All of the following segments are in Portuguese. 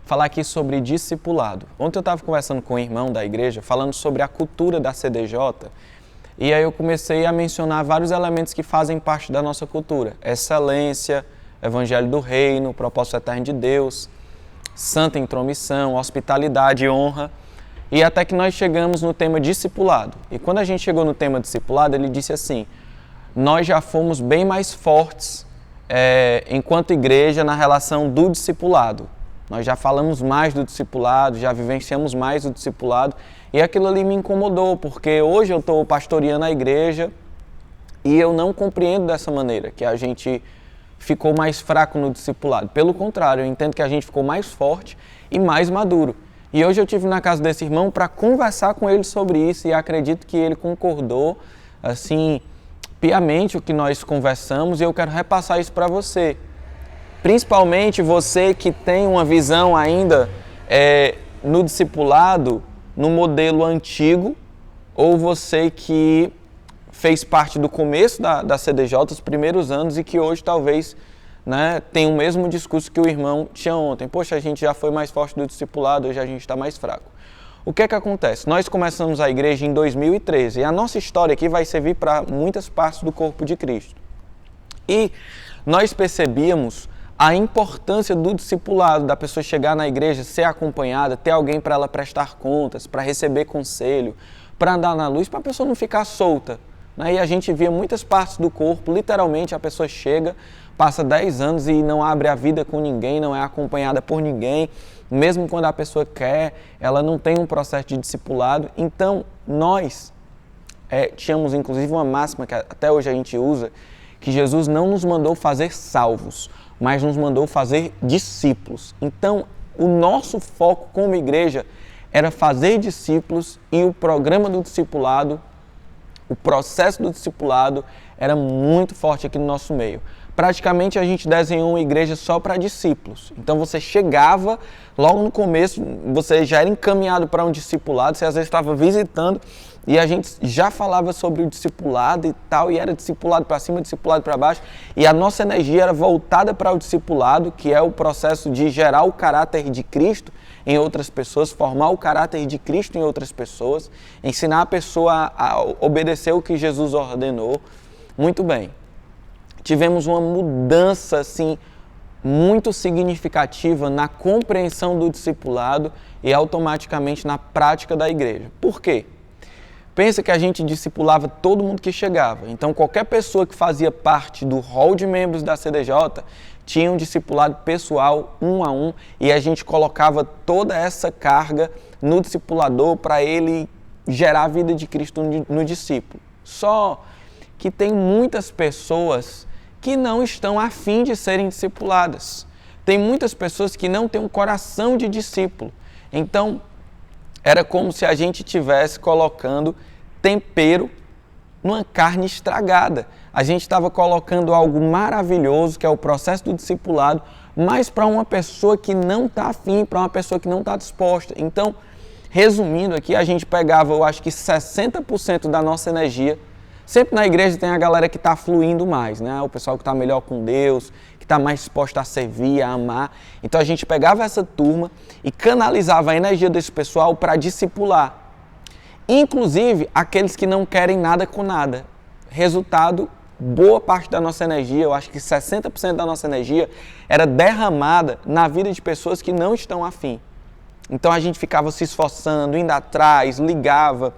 falar aqui sobre discipulado. Ontem eu estava conversando com um irmão da igreja, falando sobre a cultura da CDJ, e aí eu comecei a mencionar vários elementos que fazem parte da nossa cultura. Excelência, Evangelho do Reino, propósito eterno de Deus, santa intromissão, hospitalidade e honra, e até que nós chegamos no tema discipulado. E quando a gente chegou no tema discipulado, ele disse assim: nós já fomos bem mais fortes enquanto igreja na relação do discipulado. Nós já falamos mais do discipulado, já vivenciamos mais o discipulado, e aquilo ali me incomodou, porque hoje eu estou pastoreando a igreja e eu não compreendo dessa maneira, que a gente ficou mais fraco no discipulado. Pelo contrário, eu entendo que a gente ficou mais forte e mais maduro. E hoje eu estive na casa desse irmão para conversar com ele sobre isso, e acredito que ele concordou, assim, piamente o que nós conversamos, e eu quero repassar isso para você. Principalmente você que tem uma visão ainda no discipulado, no modelo antigo, ou você que fez parte do começo da CDJ, os primeiros anos, e que hoje talvez tem o mesmo discurso que o irmão tinha ontem. Poxa, a gente já foi mais forte do discipulado, hoje a gente está mais fraco. O que é que acontece? Nós começamos a igreja em 2013, e a nossa história aqui vai servir para muitas partes do corpo de Cristo. E nós percebíamos a importância do discipulado, da pessoa chegar na igreja, ser acompanhada, ter alguém para ela prestar contas, para receber conselho, para andar na luz, para a pessoa não ficar solta. E a gente via muitas partes do corpo, literalmente a pessoa chega, passa 10 anos e não abre a vida com ninguém, não é acompanhada por ninguém, mesmo quando a pessoa quer, ela não tem um processo de discipulado. Então, nós tínhamos inclusive uma máxima que até hoje a gente usa, que Jesus não nos mandou fazer salvos, mas nos mandou fazer discípulos. Então, o nosso foco como igreja era fazer discípulos, e o programa do discipulado, o processo do discipulado era muito forte aqui no nosso meio. Praticamente a gente desenhou uma igreja só para discípulos. Então você chegava, logo no começo, você já era encaminhado para um discipulado, você às vezes estava visitando, e a gente já falava sobre o discipulado e tal, e era discipulado para cima, discipulado para baixo, e a nossa energia era voltada para o discipulado, que é o processo de gerar o caráter de Cristo em outras pessoas, formar o caráter de Cristo em outras pessoas, ensinar a pessoa a obedecer o que Jesus ordenou. Muito bem. Tivemos uma mudança, assim, muito significativa na compreensão do discipulado e automaticamente na prática da igreja. Por quê? Pensa que a gente discipulava todo mundo que chegava. Então, qualquer pessoa que fazia parte do hall de membros da CDJ tinha um discipulado pessoal, 1 a 1, e a gente colocava toda essa carga no discipulador para ele gerar a vida de Cristo no discípulo. Só que tem muitas pessoas que não estão a fim de serem discipuladas. Tem muitas pessoas que não têm um coração de discípulo. Então, era como se a gente estivesse colocando tempero numa carne estragada. A gente estava colocando algo maravilhoso, que é o processo do discipulado, mas para uma pessoa que não está afim, para uma pessoa que não está disposta. Então, resumindo aqui, a gente pegava, eu acho que 60% da nossa energia. Sempre na igreja tem a galera que está fluindo mais, o pessoal que está melhor com Deus, que está mais disposto a servir, a amar. Então a gente pegava essa turma e canalizava a energia desse pessoal para discipular. Inclusive aqueles que não querem nada com nada. Resultado, boa parte da nossa energia, eu acho que 60% da nossa energia era derramada na vida de pessoas que não estão afim. Então a gente ficava se esforçando, indo atrás, ligava.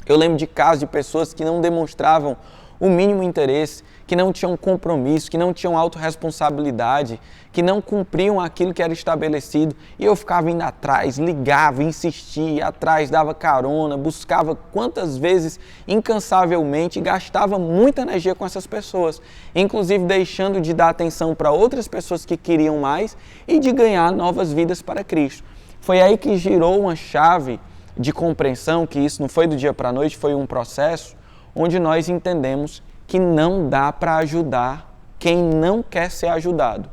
Eu lembro de casos de pessoas que não demonstravam o mínimo interesse, que não tinham compromisso, que não tinham autorresponsabilidade, que não cumpriam aquilo que era estabelecido. E eu ficava indo atrás, ligava, insistia, ia atrás, dava carona, buscava quantas vezes incansavelmente, e gastava muita energia com essas pessoas, inclusive deixando de dar atenção para outras pessoas que queriam mais e de ganhar novas vidas para Cristo. Foi aí que girou uma chave de compreensão, que isso não foi do dia para a noite, foi um processo onde nós entendemos que não dá para ajudar quem não quer ser ajudado.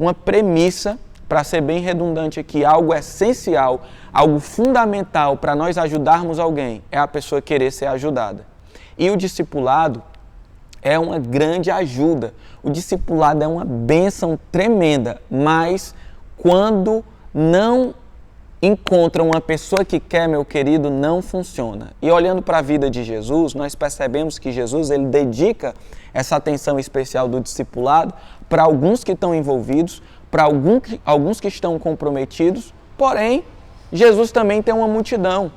Uma premissa, para ser bem redundante aqui, algo essencial, algo fundamental para nós ajudarmos alguém, é a pessoa querer ser ajudada. E o discipulado é uma grande ajuda. O discipulado é uma bênção tremenda, mas quando não encontra uma pessoa que quer, meu querido, não funciona. E olhando para a vida de Jesus, nós percebemos que Jesus ele dedica essa atenção especial do discipulado para alguns que estão envolvidos, para alguns que estão comprometidos, porém, Jesus também tem uma multidão.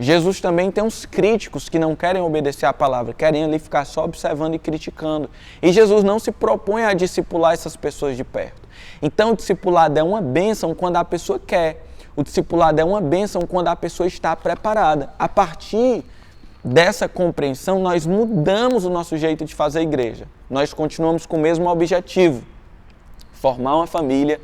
Jesus também tem uns críticos que não querem obedecer à palavra, querem ali ficar só observando e criticando. E Jesus não se propõe a discipular essas pessoas de perto. Então, o discipulado é uma bênção quando a pessoa quer. O discipulado é uma bênção quando a pessoa está preparada. A partir dessa compreensão, nós mudamos o nosso jeito de fazer igreja. Nós continuamos com o mesmo objetivo: formar uma família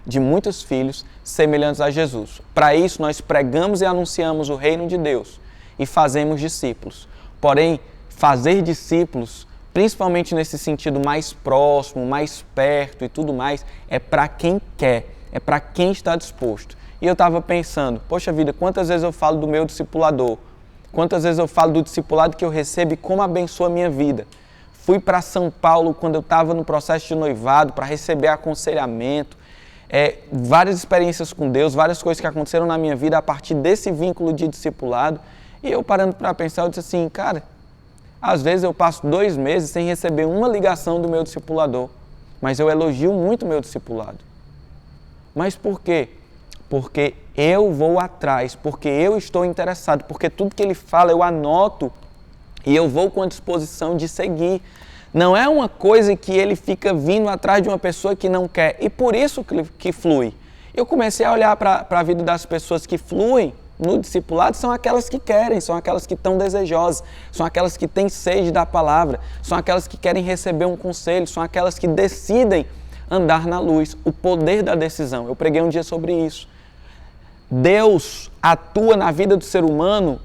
de muitos filhos semelhantes a Jesus. Para isso, nós pregamos e anunciamos o reino de Deus e fazemos discípulos. Porém, fazer discípulos, principalmente nesse sentido mais próximo, mais perto e tudo mais, é para quem quer, é para quem está disposto. E eu estava pensando, poxa vida, quantas vezes eu falo do meu discipulador, quantas vezes eu falo do discipulado que eu recebo e como abençoa a minha vida. Fui para São Paulo quando eu estava no processo de noivado para receber aconselhamento, várias experiências com Deus, várias coisas que aconteceram na minha vida a partir desse vínculo de discipulado. E eu parando para pensar, eu disse assim, cara, às vezes eu passo 2 meses sem receber uma ligação do meu discipulador, mas eu elogio muito o meu discipulado. Mas por quê? Porque eu vou atrás, porque eu estou interessado, porque tudo que ele fala eu anoto e eu vou com a disposição de seguir. Não é uma coisa que ele fica vindo atrás de uma pessoa que não quer, e por isso que flui. Eu comecei a olhar para a vida das pessoas que fluem no discipulado, são aquelas que querem, são aquelas que estão desejosas, são aquelas que têm sede da palavra, são aquelas que querem receber um conselho, são aquelas que decidem andar na luz, o poder da decisão. Eu preguei um dia sobre isso. Deus atua na vida do ser humano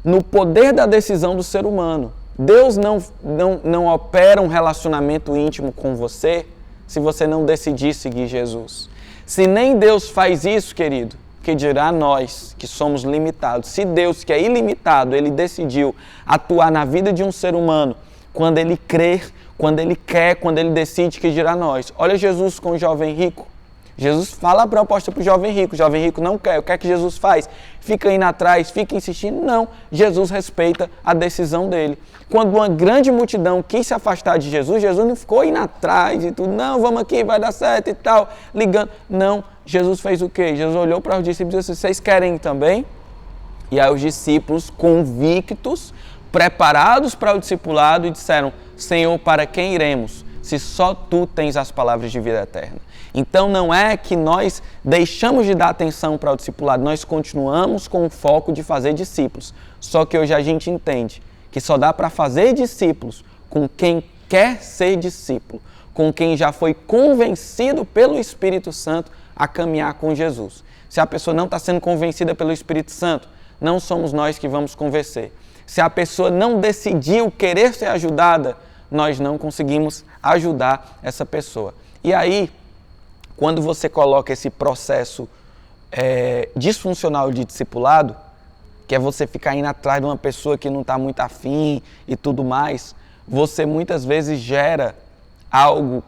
no poder da decisão do ser humano. Deus não opera um relacionamento íntimo com você se você não decidir seguir Jesus. Se nem Deus faz isso, querido, que dirá nós que somos limitados. Se Deus, que é ilimitado, ele decidiu atuar na vida de um ser humano quando ele crer, quando ele quer, quando ele decide, que dirá nós. Olha Jesus com o jovem rico. Jesus fala a proposta para o jovem rico não quer. O que é que Jesus faz? Fica indo atrás, fica insistindo? Não, Jesus respeita a decisão dele. Quando uma grande multidão quis se afastar de Jesus, Jesus não ficou indo atrás e tudo, não, vamos aqui, vai dar certo e tal, ligando. Não, Jesus fez o quê? Jesus olhou para os discípulos e disse, vocês querem também? E aí os discípulos, convictos, preparados para o discipulado, disseram, Senhor, para quem iremos, se só Tu tens as palavras de vida eterna? Então não é que nós deixamos de dar atenção para o discipulado, nós continuamos com o foco de fazer discípulos. Só que hoje a gente entende que só dá para fazer discípulos com quem quer ser discípulo, com quem já foi convencido pelo Espírito Santo a caminhar com Jesus. Se a pessoa não está sendo convencida pelo Espírito Santo, não somos nós que vamos convencer. Se a pessoa não decidiu querer ser ajudada, nós não conseguimos ajudar essa pessoa. E aí, quando você coloca esse processo disfuncional de discipulado, que é você ficar indo atrás de uma pessoa que não está muito afim e tudo mais, você muitas vezes gera algo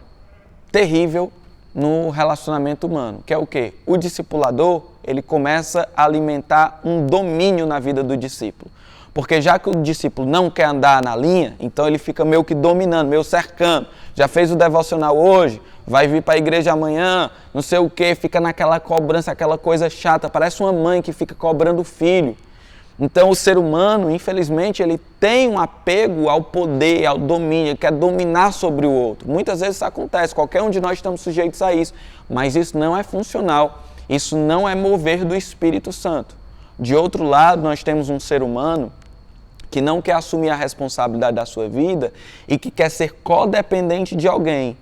terrível no relacionamento humano, que é o quê? O discipulador, ele começa a alimentar um domínio na vida do discípulo. Porque já que o discípulo não quer andar na linha, então ele fica meio que dominando, meio cercando. Já fez o devocional hoje, vai vir para a igreja amanhã, não sei o quê, fica naquela cobrança, aquela coisa chata, parece uma mãe que fica cobrando o filho. Então o ser humano, infelizmente, ele tem um apego ao poder, ao domínio, ele quer dominar sobre o outro. Muitas vezes isso acontece, qualquer um de nós estamos sujeitos a isso, mas isso não é funcional, isso não é mover do Espírito Santo. De outro lado, nós temos um ser humano que não quer assumir a responsabilidade da sua vida e que quer ser codependente de alguém.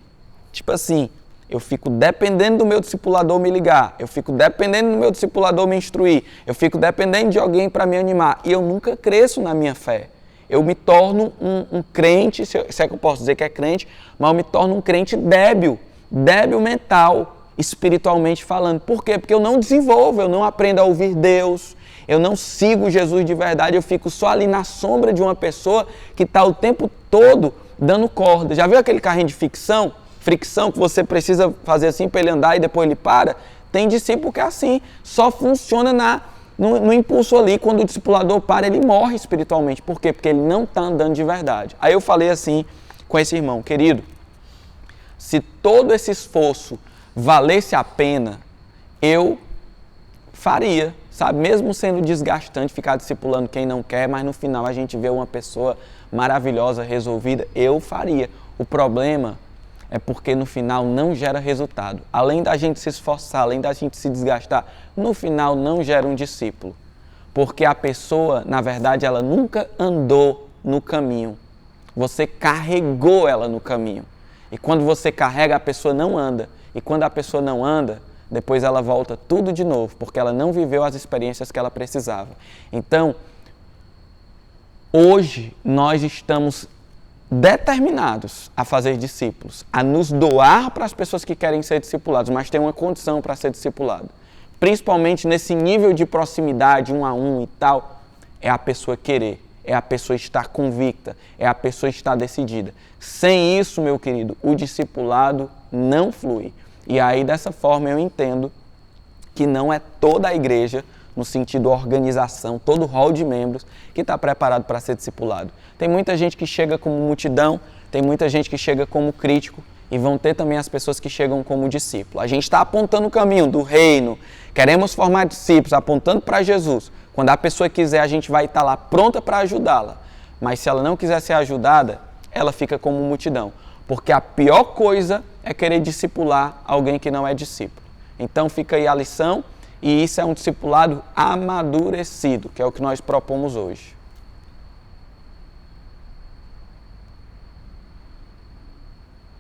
Tipo assim, eu fico dependendo do meu discipulador me ligar, eu fico dependendo do meu discipulador me instruir, eu fico dependendo de alguém para me animar e eu nunca cresço na minha fé. Eu me torno um crente, se é que eu posso dizer que é crente, mas eu me torno um crente débil mental, espiritualmente falando. Por quê? Porque eu não desenvolvo, eu não aprendo a ouvir Deus, eu não sigo Jesus de verdade, eu fico só ali na sombra de uma pessoa que está o tempo todo dando corda. Já viu aquele carrinho de fricção que você precisa fazer assim para ele andar e depois ele para? Tem discípulo que é assim, só funciona no impulso ali. Quando o discipulador para, ele morre espiritualmente. Por quê? Porque ele não está andando de verdade. Aí eu falei assim com esse irmão: querido, se todo esse esforço valesse a pena, eu faria, sabe? Mesmo sendo desgastante ficar discipulando quem não quer, mas no final a gente vê uma pessoa maravilhosa, resolvida, eu faria. O problema é porque no final não gera resultado. Além da gente se esforçar, além da gente se desgastar, no final não gera um discípulo. Porque a pessoa, na verdade, ela nunca andou no caminho. Você carregou ela no caminho. E quando você carrega, a pessoa não anda. E quando a pessoa não anda, depois ela volta tudo de novo, porque ela não viveu as experiências que ela precisava. Então, hoje nós estamos determinados a fazer discípulos, a nos doar para as pessoas que querem ser discipulados, mas tem uma condição para ser discipulado. Principalmente nesse nível de proximidade, 1 a 1 e tal, é a pessoa querer, é a pessoa estar convicta, é a pessoa estar decidida. Sem isso, meu querido, o discipulado não flui. E aí, dessa forma, eu entendo que não é toda a igreja, no sentido organização, todo o hall de membros, que está preparado para ser discipulado. Tem muita gente que chega como multidão, tem muita gente que chega como crítico, e vão ter também as pessoas que chegam como discípulo. A gente está apontando o caminho do reino, queremos formar discípulos, apontando para Jesus. Quando a pessoa quiser, a gente vai estar lá pronta para ajudá-la. Mas se ela não quiser ser ajudada, ela fica como multidão. Porque a pior coisa é querer discipular alguém que não é discípulo. Então fica aí a lição, e isso é um discipulado amadurecido, que é o que nós propomos hoje.